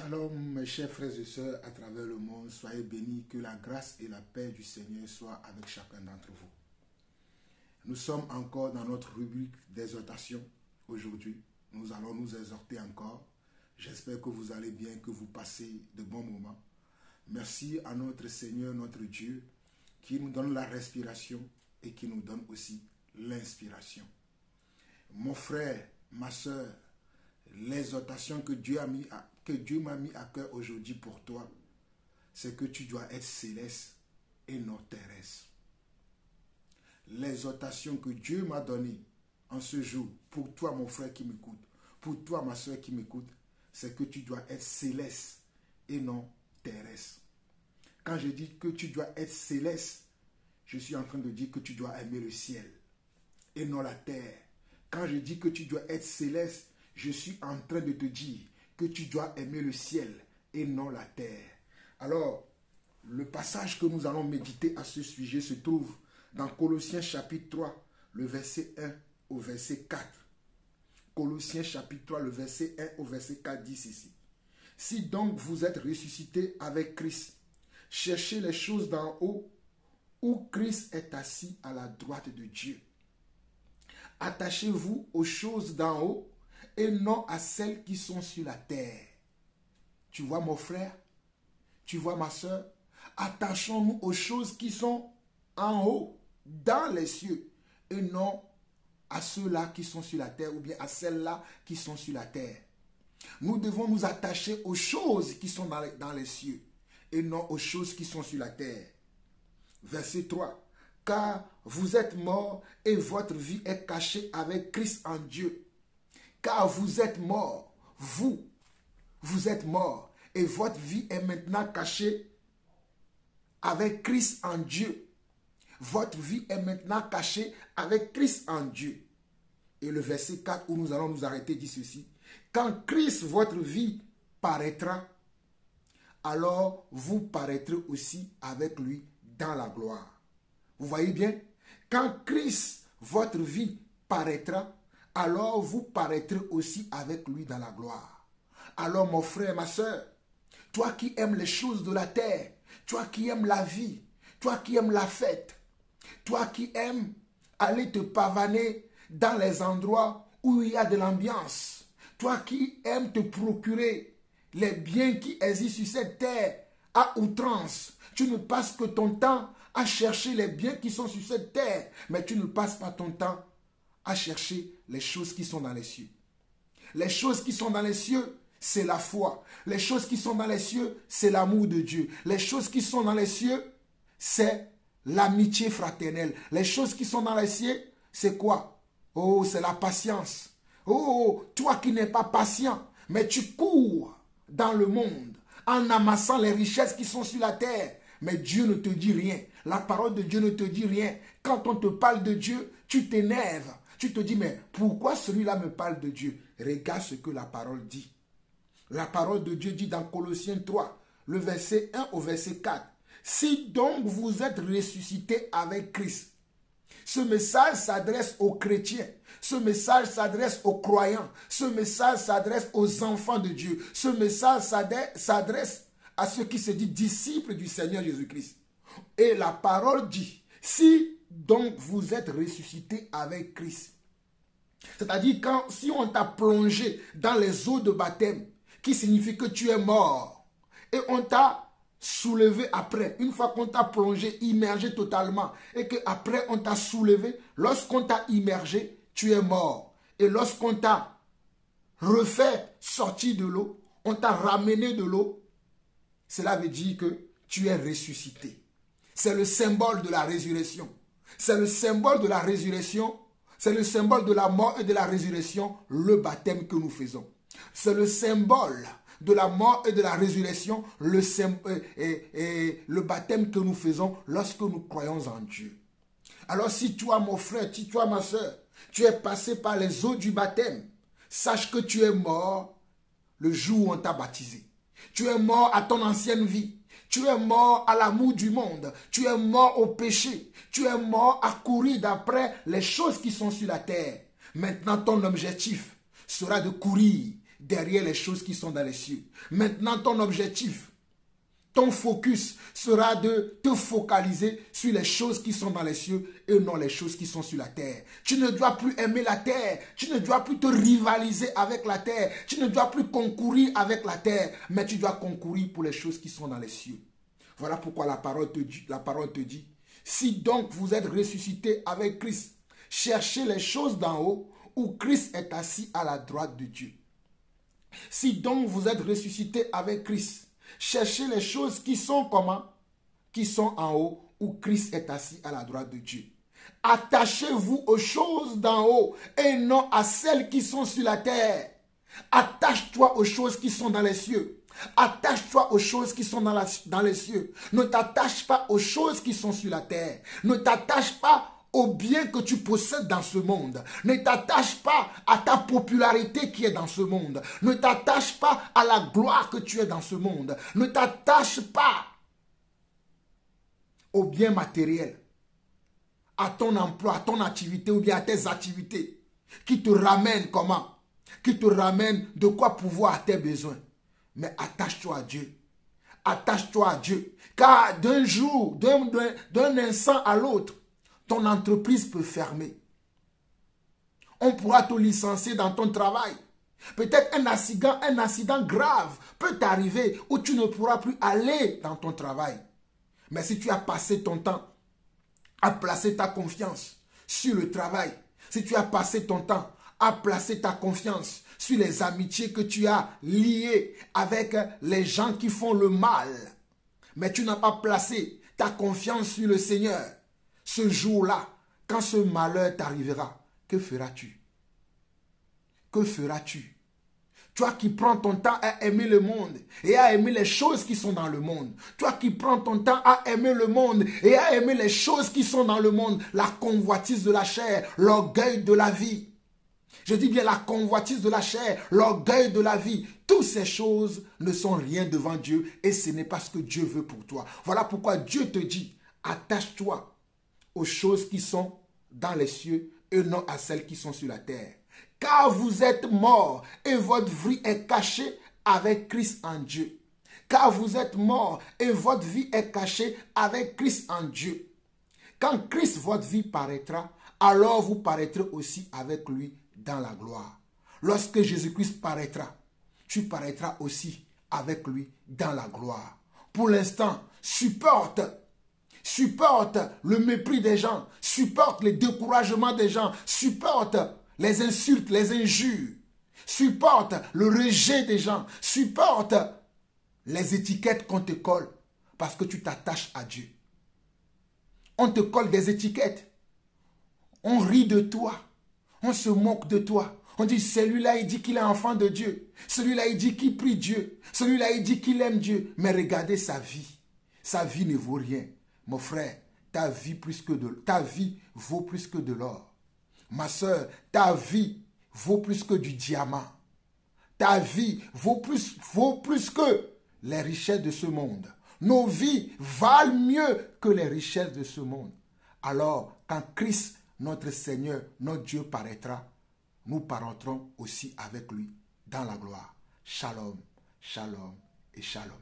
Shalom mes chers frères et sœurs à travers le monde, soyez bénis, que la grâce et la paix du Seigneur soient avec chacun d'entre vous. Nous sommes encore dans notre rubrique d'exhortation aujourd'hui. Nous allons nous exhorter encore. J'espère que vous allez bien, que vous passez de bons moments. Merci à notre Seigneur, notre Dieu, qui nous donne la respiration et qui nous donne aussi l'inspiration. Mon frère, ma soeur, l'exhortation que Dieu m'a mis à cœur aujourd'hui pour toi, c'est que tu dois être céleste et non terrestre. L'exhortation que Dieu m'a donnée en ce jour, pour toi mon frère qui m'écoute, pour toi ma soeur qui m'écoute, c'est que tu dois être céleste et non terrestre. Quand je dis que tu dois être céleste, je suis en train de dire que tu dois aimer le ciel et non la terre. Quand je dis que tu dois être céleste, je suis en train de te dire que tu dois aimer le ciel et non la terre. Alors, le passage que nous allons méditer à ce sujet se trouve dans Colossiens chapitre 3, le verset 1 au verset 4. Colossiens chapitre 3, le verset 1 au verset 4 dit ceci. Si donc vous êtes ressuscités avec Christ, cherchez les choses d'en haut, où Christ est assis à la droite de Dieu. Attachez-vous aux choses d'en haut et non à celles qui sont sur la terre. Tu vois mon frère, tu vois ma soeur, attachons-nous aux choses qui sont en haut, dans les cieux, et non à ceux-là qui sont sur la terre ou bien à celles-là qui sont sur la terre. Nous devons nous attacher aux choses qui sont dans les cieux et non aux choses qui sont sur la terre. Verset 3. Car vous êtes morts et votre vie est cachée avec Christ en Dieu. Car vous êtes morts, vous êtes morts et votre vie est maintenant cachée avec Christ en Dieu. Votre vie est maintenant cachée avec Christ en Dieu. Et le verset 4 où nous allons nous arrêter dit ceci. Quand Christ, votre vie, paraîtra, alors vous paraîtrez aussi avec lui dans la gloire. Vous voyez bien? Quand Christ, votre vie, paraîtra, alors vous paraîtrez aussi avec lui dans la gloire. Alors mon frère, ma soeur, toi qui aimes les choses de la terre, toi qui aimes la vie, toi qui aimes la fête, toi qui aimes aller te pavaner dans les endroits où il y a de l'ambiance, toi qui aimes te procurer les biens qui existent sur cette terre à outrance, tu ne passes que ton temps à chercher les biens qui sont sur cette terre, mais tu ne passes pas ton temps à chercher les choses qui sont dans les cieux. Les choses qui sont dans les cieux, c'est la foi. Les choses qui sont dans les cieux, c'est l'amour de Dieu. Les choses qui sont dans les cieux, c'est l'amitié fraternelle. Les choses qui sont dans les cieux, c'est quoi? Oh, c'est la patience. Oh, toi qui n'es pas patient, mais tu cours dans le monde en amassant les richesses qui sont sur la terre. Mais Dieu ne te dit rien. La parole de Dieu ne te dit rien. Quand on te parle de Dieu, tu t'énerves. Tu te dis, mais pourquoi celui-là me parle de Dieu? Regarde ce que la parole dit. La parole de Dieu dit dans Colossiens 3, le verset 1 au verset 4. Si donc vous êtes ressuscités avec Christ, ce message s'adresse aux chrétiens, ce message s'adresse aux croyants, ce message s'adresse aux enfants de Dieu, ce message s'adresse à ceux qui se disent disciples du Seigneur Jésus-Christ. Et la parole dit, si donc vous êtes ressuscités avec Christ, c'est-à-dire si on t'a plongé dans les eaux de baptême, qui signifie que tu es mort, et on t'a soulevé après, une fois qu'on t'a plongé, immergé totalement, et qu'après on t'a soulevé, lorsqu'on t'a immergé, tu es mort. Et lorsqu'on t'a refait sortir de l'eau, on t'a ramené de l'eau, cela veut dire que tu es ressuscité. C'est le symbole de la résurrection. C'est le symbole de la résurrection. C'est le symbole de la mort et de la résurrection, le baptême que nous faisons. C'est le symbole de la mort et de la résurrection, le baptême que nous faisons lorsque nous croyons en Dieu. Alors si toi, mon frère, si toi, ma soeur, tu es passé par les eaux du baptême, sache que tu es mort le jour où on t'a baptisé. Tu es mort à ton ancienne vie. Tu es mort à l'amour du monde. Tu es mort au péché. Tu es mort à courir d'après les choses qui sont sur la terre. Maintenant, ton objectif sera de courir derrière les choses qui sont dans les cieux. Maintenant, ton objectif, ton focus sera de te focaliser sur les choses qui sont dans les cieux et non les choses qui sont sur la terre. Tu ne dois plus aimer la terre. Tu ne dois plus te rivaliser avec la terre. Tu ne dois plus concourir avec la terre. Mais tu dois concourir pour les choses qui sont dans les cieux. Voilà pourquoi la parole te dit, si donc vous êtes ressuscité avec Christ, cherchez les choses d'en haut où Christ est assis à la droite de Dieu. Si donc vous êtes ressuscité avec Christ, cherchez les choses qui sont comment? Qui sont en haut où Christ est assis à la droite de Dieu. Attachez-vous aux choses d'en haut et non à celles qui sont sur la terre. Attache-toi aux choses qui sont dans les cieux. Attache-toi aux choses qui sont dans les cieux. Ne t'attache pas aux choses qui sont sur la terre. Ne t'attache pas aux biens que tu possèdes dans ce monde. Ne t'attache pas à ta popularité qui est dans ce monde. Ne t'attache pas à la gloire que tu es dans ce monde. Ne t'attache pas aux biens matériels, à ton emploi, à ton activité ou bien à tes activités qui te ramènent comment? Qui te ramènent de quoi pouvoir à tes besoins. Mais attache-toi à Dieu. Attache-toi à Dieu. Car d'un jour, d'un instant à l'autre, ton entreprise peut fermer. On pourra te licencier dans ton travail. Peut-être un accident grave peut t'arriver où tu ne pourras plus aller dans ton travail. Mais si tu as passé ton temps à placer ta confiance sur le travail, si tu as passé ton temps à placer ta confiance sur les amitiés que tu as liées avec les gens qui font le mal, mais tu n'as pas placé ta confiance sur le Seigneur, ce jour-là, quand ce malheur t'arrivera, que feras-tu? Que feras-tu? Toi qui prends ton temps à aimer le monde et à aimer les choses qui sont dans le monde. Toi qui prends ton temps à aimer le monde et à aimer les choses qui sont dans le monde. La convoitise de la chair, l'orgueil de la vie. Je dis bien la convoitise de la chair, l'orgueil de la vie. Toutes ces choses ne sont rien devant Dieu et ce n'est pas ce que Dieu veut pour toi. Voilà pourquoi Dieu te dit, attache-toi aux choses qui sont dans les cieux et non à celles qui sont sur la terre. Car vous êtes morts et votre vie est cachée avec Christ en Dieu. Car vous êtes morts et votre vie est cachée avec Christ en Dieu. Quand Christ, votre vie, paraîtra, alors vous paraîtrez aussi avec lui dans la gloire. Lorsque Jésus-Christ paraîtra, tu paraîtras aussi avec lui dans la gloire. Pour l'instant, supporte le mépris des gens, supporte le découragement des gens, supporte les insultes, les injures, supporte le rejet des gens, supporte les étiquettes qu'on te colle parce que tu t'attaches à Dieu. On te colle des étiquettes, on rit de toi, on se moque de toi. On dit, celui-là, il dit qu'il est enfant de Dieu. Celui-là, il dit qu'il prie Dieu. Celui-là, il dit qu'il aime Dieu. Mais regardez sa vie. Sa vie ne vaut rien. Mon frère, ta vie vaut plus que de l'or. Ma soeur, ta vie vaut plus que du diamant. Ta vie vaut plus que les richesses de ce monde. Nos vies valent mieux que les richesses de ce monde. Alors, quand Christ, notre Seigneur, notre Dieu paraîtra, nous paraîtrons aussi avec lui dans la gloire. Shalom, shalom et shalom.